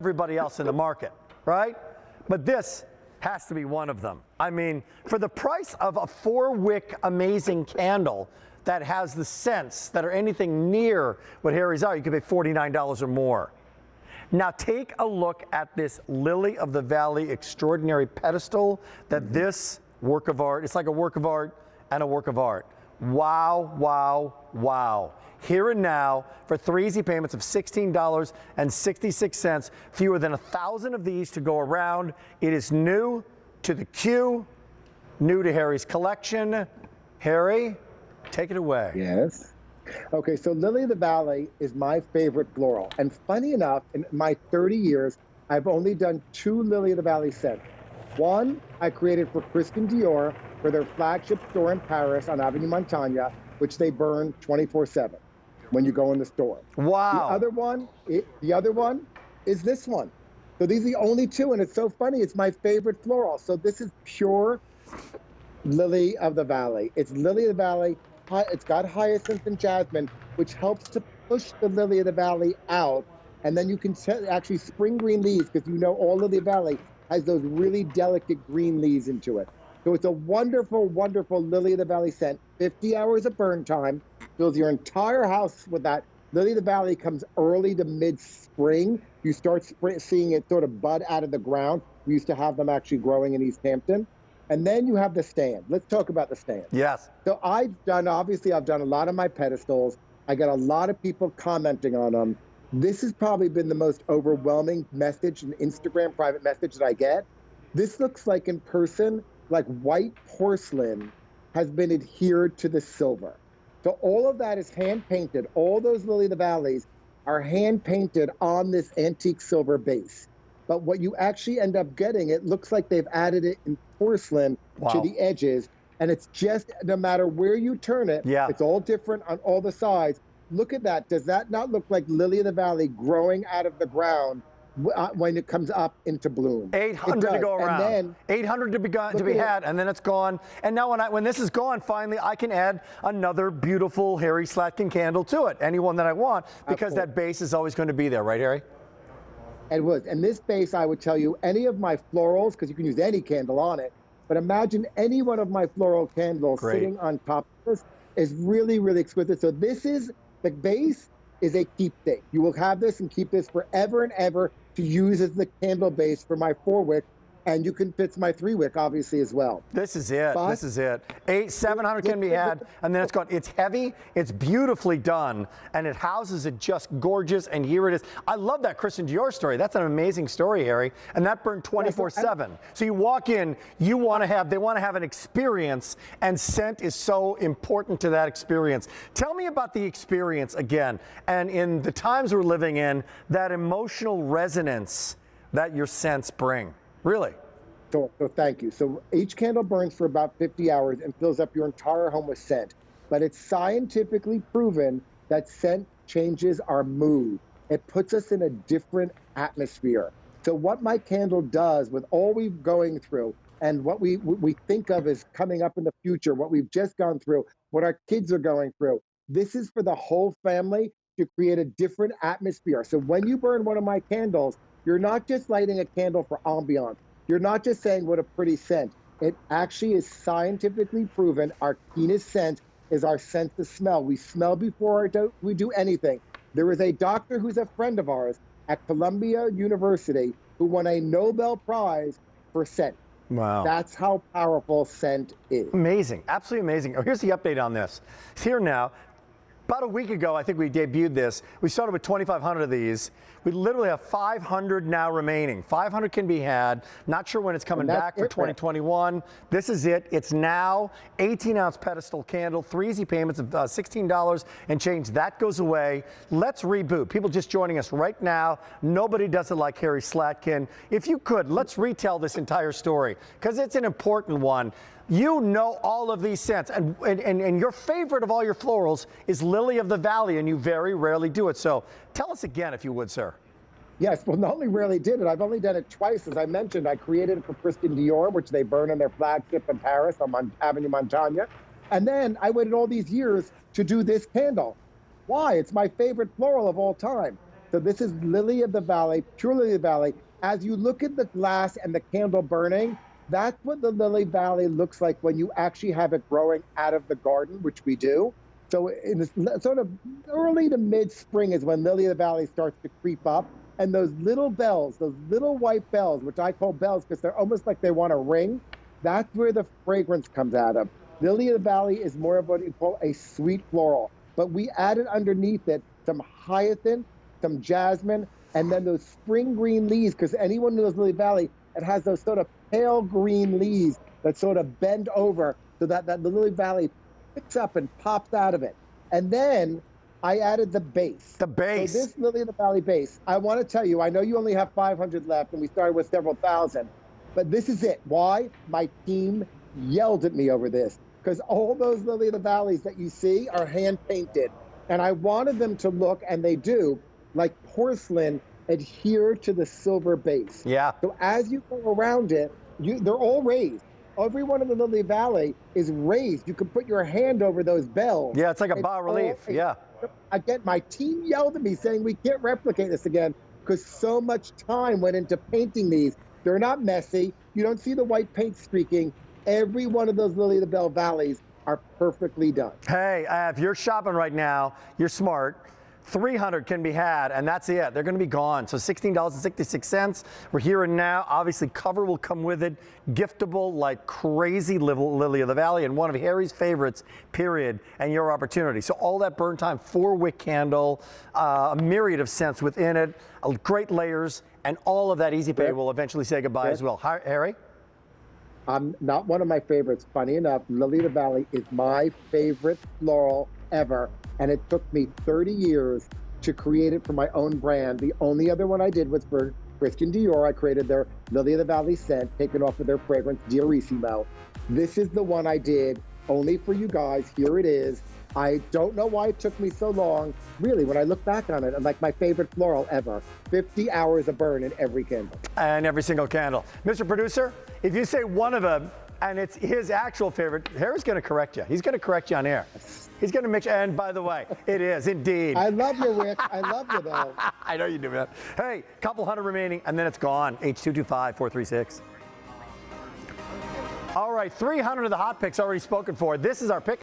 everybody else in the market, right? But this has to be one of them. I mean, for the price of a 4-wick amazing candle that has the scents that are anything near what Harry's are, you could pay $49 or more. Now take a look at this Lily of the Valley extraordinary pedestal that this work of art, it's like a work of art and a work of art. Wow, wow, wow. Here and now, for 3 easy payments of $16.66, fewer than 1,000 of these to go around. It is new to the Q, new to Harry's collection. Harry, take it away. Yes. Okay, so Lily of the Valley is my favorite floral. And funny enough, in my 30 years, I've only done 2 Lily of the Valley scents. One, I created for Christian Dior for their flagship store in Paris on Avenue Montaigne, which they burn 24/7 when you go in the store. Wow. The other one is this one. So these are the only 2, and it's so funny. It's my favorite floral. So this is pure Lily of the Valley. It's Lily of the Valley. It's got hyacinth and jasmine, which helps to push the Lily of the Valley out. And then you can actually spring green leaves, because you know all Lily of the Valley has those really delicate green leaves into it. So it's a wonderful, wonderful Lily of the Valley scent. 50 hours of burn time. Fills your entire house with that. Lily of the Valley comes early to mid-spring. You start seeing it sort of bud out of the ground. We used to have them actually growing in East Hampton. And then you have the stand. Let's talk about the stand. Yes. So obviously I've done a lot of my pedestals. I got a lot of people commenting on them. This has probably been the most overwhelming message, an Instagram private message that I get. This looks like in person, like white porcelain has been adhered to the silver. So all of that is hand painted. All those Lily of the Valleys are hand painted on this antique silver base. But what you actually end up getting, it looks like they've added it in porcelain to the edges. And it's just, no matter where you turn it, it's all different on all the sides. Look at that. Does that not look like Lily of the Valley growing out of the ground when it comes up into bloom? 800 to go around. And then, 800 to be had, and then it's gone. And now when this is gone, finally, I can add another beautiful Harry Slatkin candle to it, anyone that I want, because that base is always going to be there, right, Harry? It was. And this base, I would tell you, any of my florals, because you can use any candle on it, but imagine any one of my floral candles sitting on top of this is really, really exquisite. So this is, the base is a keepsake. You will have this and keep this forever and ever to use as the candle base for my 4-wick, and you can fit my 3-wick obviously as well. This is it. This is it. 700 can be had, and then it's gone. It's heavy, it's beautifully done, and it houses it just gorgeous. And here it is. I love that Christian Dior story. That's an amazing story, Harry. And that burned 24/7. So you walk in, they want to have an experience, and scent is so important to that experience. Tell me about the experience again, and in the times we're living in, that emotional resonance that your scents bring. Really? So thank you. So each candle burns for about 50 hours and fills up your entire home with scent. But it's scientifically proven that scent changes our mood. It puts us in a different atmosphere. So what my candle does with all we're going through and what we think of as coming up in the future, what we've just gone through, what our kids are going through, this is for the whole family to create a different atmosphere. So when you burn one of my candles, you're not just lighting a candle for ambiance. You're not just saying what a pretty scent. It actually is scientifically proven our keenest sense is our sense of smell. We smell before we do anything. There is a doctor who's a friend of ours at Columbia University who won a Nobel Prize for scent. Wow. That's how powerful scent is. Amazing. Absolutely amazing. Oh, here's the update on this. It's here now. About a week ago, I think we debuted this. We started with 2,500 of these. We literally have 500 now remaining. 500 can be had. Not sure when it's coming back for 2021. This is it. It's now 18-ounce pedestal candle, 3 easy payments of $16 and change. That goes away. Let's reboot. People just joining us right now. Nobody does it like Harry Slatkin. If you could, let's retell this entire story, because it's an important one. You know all of these scents, and your favorite of all your florals is Lily of the Valley, and you very rarely do it. So tell us again, if you would, sir. Yes, well, not only rarely did it, I've only done it twice. As I mentioned, I created it for Christian Dior, which they burn in their flagship in Paris on Avenue Montaigne. And then I waited all these years to do this candle. Why? It's my favorite floral of all time. So this is Lily of the Valley, pure Lily of the Valley. As you look at the glass and the candle burning, that's what the Lily Valley looks like when you actually have it growing out of the garden, which we do. So in the sort of early to mid-spring is when Lily of the Valley starts to creep up. And those little bells, those little white bells, which I call bells because they're almost like they want to ring, that's where the fragrance comes out of. Lily of the Valley is more of what you call a sweet floral. But we added underneath it some hyacinth, some jasmine, and then those spring green leaves, because anyone who knows Lily Valley, it has those sort of pale green leaves that sort of bend over so that the Lily Valley picks up and pops out of it. And then I added the base. The base. So this Lily of the Valley base, I want to tell you, I know you only have 500 left and we started with several thousand, but this is it. Why? My team yelled at me over this because all those Lily of the Valleys that you see are hand painted. And I wanted them to look, and they do, like porcelain adhere to the silver base. Yeah. So as you go around it, they're all raised. Every one in the Lily Valley is raised. You can put your hand over those bells. Yeah, it's like a bas-relief. Yeah. Again, my team yelled at me saying we can't replicate this again because so much time went into painting these. They're not messy. You don't see the white paint streaking. Every one of those Lily of the Bell Valleys are perfectly done. Hey, if you're shopping right now, you're smart. 300 can be had, and that's it. They're going to be gone. So $16.66. We're here and now. Obviously, cover will come with it. Giftable like crazy, Lily of the Valley, and one of Harry's favorites, period, and your opportunity. So all that burn time, 4-wick candle, a myriad of scents within it, great layers, and all of that easy pay will eventually say goodbye as well. Hi, Harry? Not one of my favorites. Funny enough, Lily of the Valley is my favorite floral ever. And it took me 30 years to create it for my own brand. The only other one I did was for Christian Dior. I created their Lily of the Valley scent, taken off of their fragrance, Diorissimo. This is the one I did only for you guys. Here it is. I don't know why it took me so long. Really, when I look back on it, I'm like my favorite floral ever. 50 hours of burn in every candle. And every single candle. Mr. Producer, if you say one of them and it's his actual favorite, Harry's going to correct you. He's going to correct you on air. He's going to make sure, and by the way, it is indeed. I love you, Rick. I love you, though. I know you do, man. Hey, couple hundred remaining, and then it's gone. H225436. All right, 300 of the hot picks already spoken for. This is our pick.